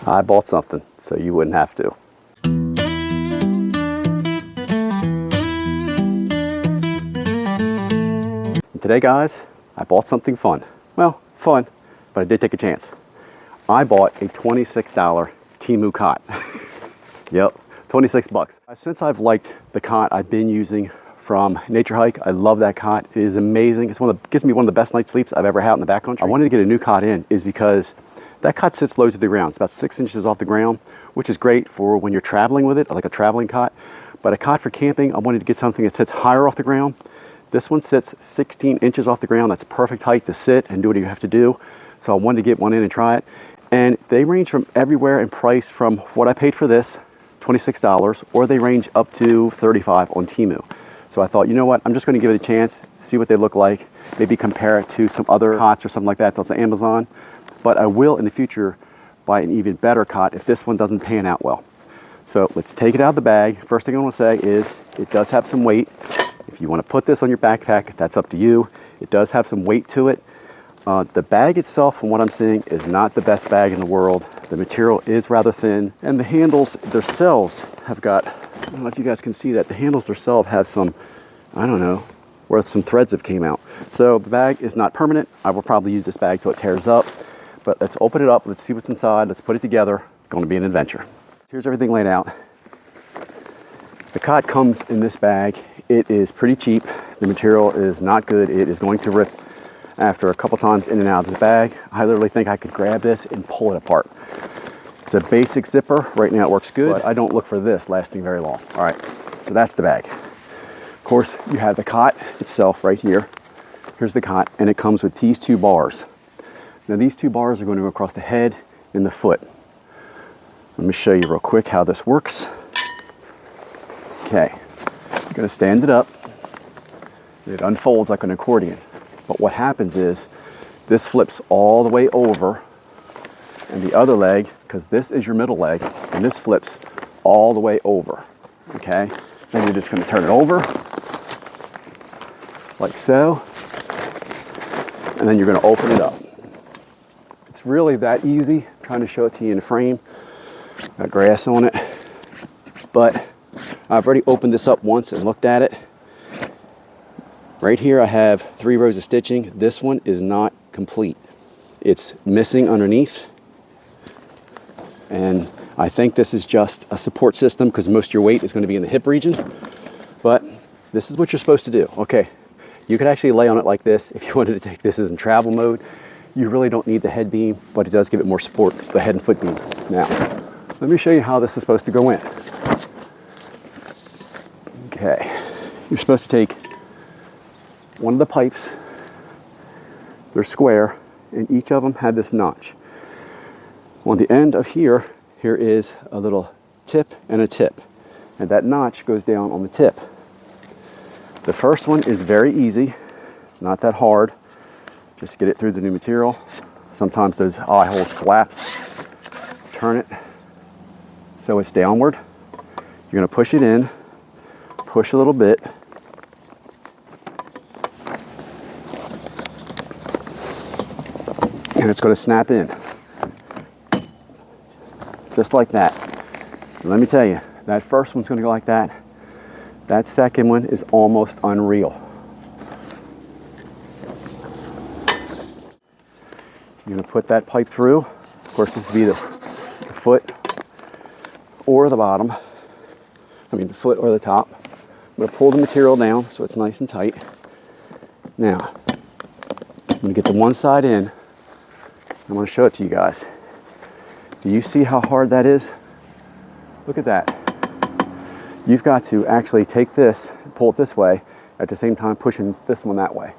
I bought something so you wouldn't have to. And today, guys, I bought something fun. Well, fun, but I did take a chance. I bought a $26 Temu cot. Yep, 26 bucks. Since I've liked the cot I've been using from Nature Hike, I love that cot. It is amazing. It's gives me one of the best night's sleeps I've ever had in the backcountry. I wanted to get a new cot in is because that cot sits low to the ground. It's about 6 inches off the ground, which is great for when you're traveling with it, like a traveling cot. But a cot for camping, I wanted to get something that sits higher off the ground. This one sits 16 inches off the ground. That's perfect height to sit and do what you have to do. So I wanted to get one in and try it. And they range from everywhere in price from what I paid for this, $26, or they range up to $35 on Temu. So I thought, you know what, I'm just going to give it a chance, see what they look like, maybe compare it to some other cots or something like that that's on Amazon. But I will in the future buy an even better cot if this one doesn't pan out well. So let's take it out of the bag. First thing I want to say is it does have some weight. If you want to put this on your backpack, that's up to you. It does have some weight to it. The bag itself, from what I'm seeing, is not the best bag in the world. The material is rather thin, and the handles themselves have got, I don't know if you guys can see that, the handles themselves have some, I don't know, where some threads have came out. So the bag is not permanent. I will probably use this bag till it tears up, but let's open it up. Let's see what's inside. Let's put it together. It's going to be an adventure. Here's everything laid out. The cot comes in this bag. It is pretty cheap. The material is not good. It is going to rip after a couple times in and out of the bag. I literally think I could grab this and pull it apart. It's a basic zipper. Right now it works good, but I don't look for this lasting very long. All right, so that's the bag. Of course, you have the cot itself right here. Here's the cot, and it comes with these 2 bars. Now these 2 bars are going to go across the head and the foot. Let me show you real quick how this works. Okay, you're going to stand it up. It unfolds like an accordion. But what happens is this flips all the way over, and the other leg, because this is your middle leg, and this flips all the way over. Okay, then you're just going to turn it over like so, and then you're going to open it up. It's really that easy. I'm trying to show it to you in a frame. Got grass on it, but I've already opened this up once and looked at it. Right here I have 3 rows of stitching. This one is not complete. It's missing underneath. And I think this is just a support system because most of your weight is going to be in the hip region. But this is what you're supposed to do. Okay, you could actually lay on it like this if you wanted to take this as in travel mode. You really don't need the head beam, but it does give it more support, the head and foot beam. Now, let me show you how this is supposed to go in. Okay, you're supposed to take one of the pipes. They're square, and each of them have this notch. On the end of here is a little tip and a tip, and that notch goes down on the tip. The first one is very easy. It's not that hard. Just get it through the new material. Sometimes those eye holes collapse. Turn it so it's downward. You're going to push it in, push a little bit, and it's going to snap in. Just like that. And let me tell you, that first one's going to go like that. That second one is almost unreal. You're going to put that pipe through. Of course, this would be the foot or the bottom. I mean, the foot or the top. I'm going to pull the material down so it's nice and tight. Now, I'm going to get the one side in. I'm going to show it to you guys. Do you see how hard that is? Look at that. You've got to actually take this, pull it this way, at the same time pushing this one that way.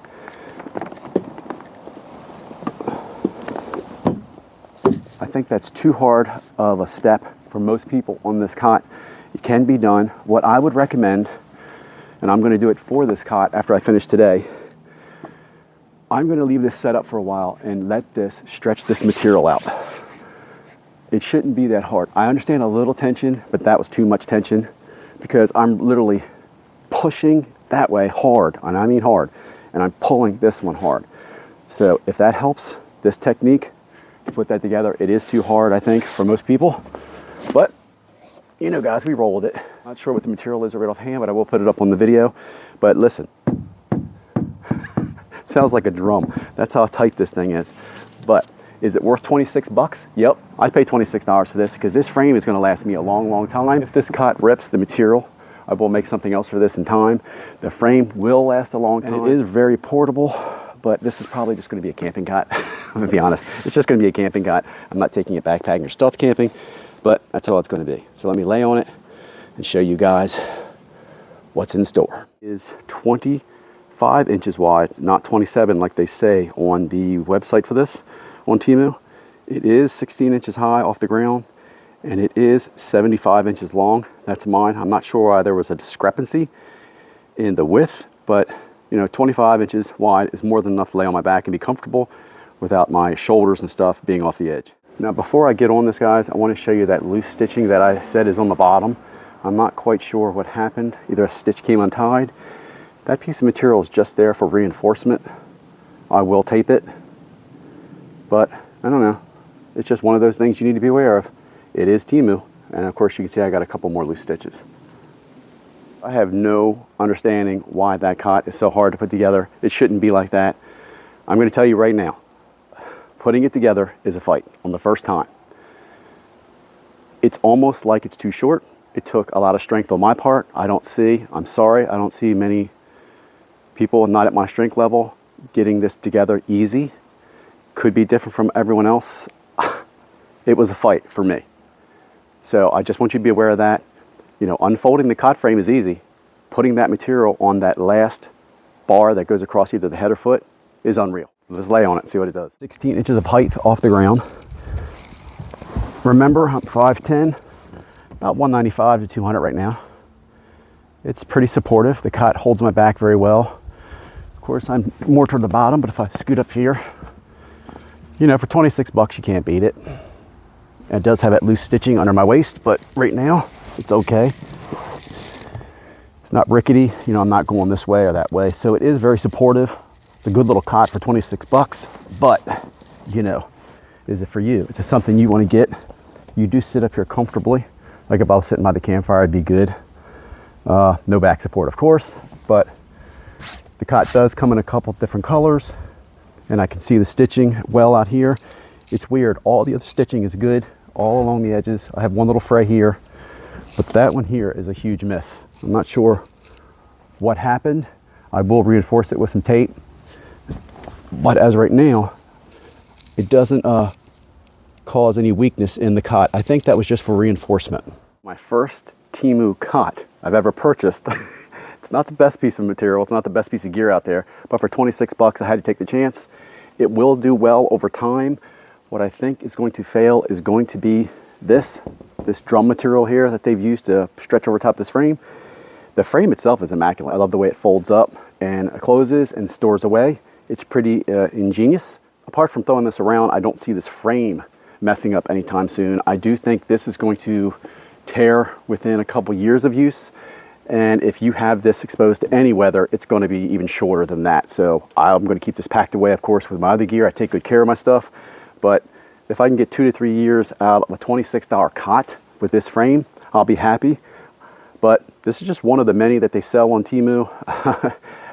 I think that's too hard of a step for most people on this cot. It can be done. What I would recommend, and I'm going to do it for this cot after I finish today, I'm going to leave this set up for a while and let this stretch this material out. It shouldn't be that hard. I understand a little tension, but that was too much tension because I'm literally pushing that way hard, and I mean hard, and I'm pulling this one hard. So if that helps, this technique, to put that together. It is too hard, I think, for most people, but you know, guys, we roll with it. Not sure what the material is right offhand, but I will put it up on the video. But listen, sounds like a drum. That's how tight this thing is. But is it worth 26 bucks? Yep, I'd pay $26 for this because this frame is going to last me a long, long time. If this cot rips the material, I will make something else for this in time. The frame will last a long time. And it is very portable, but this is probably just going to be a camping cot. I'm going to be honest. It's just going to be a camping cot. I'm not taking it backpacking or stealth camping, but that's all it's going to be. So let me lay on it and show you guys what's in store. It is 25 inches wide, not 27 like they say on the website for this on Temu. It is 16 inches high off the ground, and it is 75 inches long. That's mine. I'm not sure why there was a discrepancy in the width, but you know, 25 inches wide is more than enough to lay on my back and be comfortable without my shoulders and stuff being off the edge. Now, before I get on this, guys, I want to show you that loose stitching that I said is on the bottom. I'm not quite sure what happened. Either a stitch came untied. That piece of material is just there for reinforcement. I will tape it, but I don't know. It's just one of those things you need to be aware of. It is Temu, and of course you can see I got a couple more loose stitches. I have no understanding why that cot is so hard to put together. It shouldn't be like that. I'm going to tell you right now, putting it together is a fight on the first time. It's almost like it's too short. It took a lot of strength on my part. I'm sorry, I don't see many people not at my strength level getting this together easy. Could be different from everyone else. It was a fight for me. So I just want you to be aware of that. You know, unfolding the cot frame is easy. Putting that material on that last bar that goes across either the head or foot is unreal. Let's lay on it and see what it does. 16 inches of height off the ground. Remember, I'm 5'10", about 195 to 200 right now. It's pretty supportive. The cot holds my back very well. Of course, I'm more toward the bottom, but if I scoot up here, you know, for 26 bucks, you can't beat it. And it does have that loose stitching under my waist, but right now, it's okay. It's not rickety. You know, I'm not going this way or that way. So it is very supportive. It's a good little cot for 26 bucks, but you know, is it for you? Is it something you want to get? You do sit up here comfortably. Like if I was sitting by the campfire, I'd be good. No back support, of course, but the cot does come in a couple different colors, and I can see the stitching well out here. It's weird. All the other stitching is good all along the edges. I have one little fray here, but that one here is a huge miss. I'm not sure what happened. I will reinforce it with some tape, but as right now, it doesn't cause any weakness in the cot. I think that was just for reinforcement. My first Temu cot I've ever purchased. It's not the best piece of material. It's not the best piece of gear out there, but for 26 bucks, I had to take the chance. It will do well over time. What I think is going to fail is going to be this drum material here that they've used to stretch over top this frame. The frame itself is immaculate. I love the way it folds up and closes and stores away. It's pretty ingenious. Apart from throwing this around, I don't see this frame messing up anytime soon. I do think this is going to tear within a couple years of use. And if you have this exposed to any weather, it's going to be even shorter than that. So I'm going to keep this packed away, of course, with my other gear. I take good care of my stuff. But if I can get 2 to 3 years out of a $26 cot with this frame, I'll be happy. But this is just one of the many that they sell on Temu.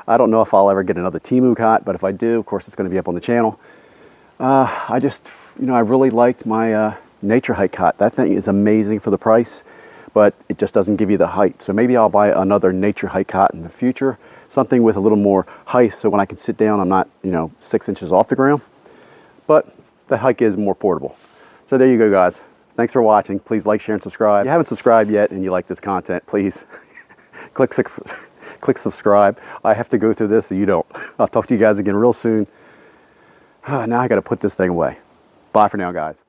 I don't know if I'll ever get another Temu cot, but if I do, of course, it's going to be up on the channel. I really liked my Nature Hike cot. That thing is amazing for the price, but it just doesn't give you the height. So maybe I'll buy another Nature Hike cot in the future, something with a little more height, so when I can sit down, I'm not, 6 inches off the ground. But the hike is more portable. So there you go, guys. Thanks for watching. Please like, share, and subscribe. If you haven't subscribed yet and you like this content, please click subscribe. I have to go through this so you don't. I'll talk to you guys again real soon. Now I got to put this thing away. Bye for now, guys.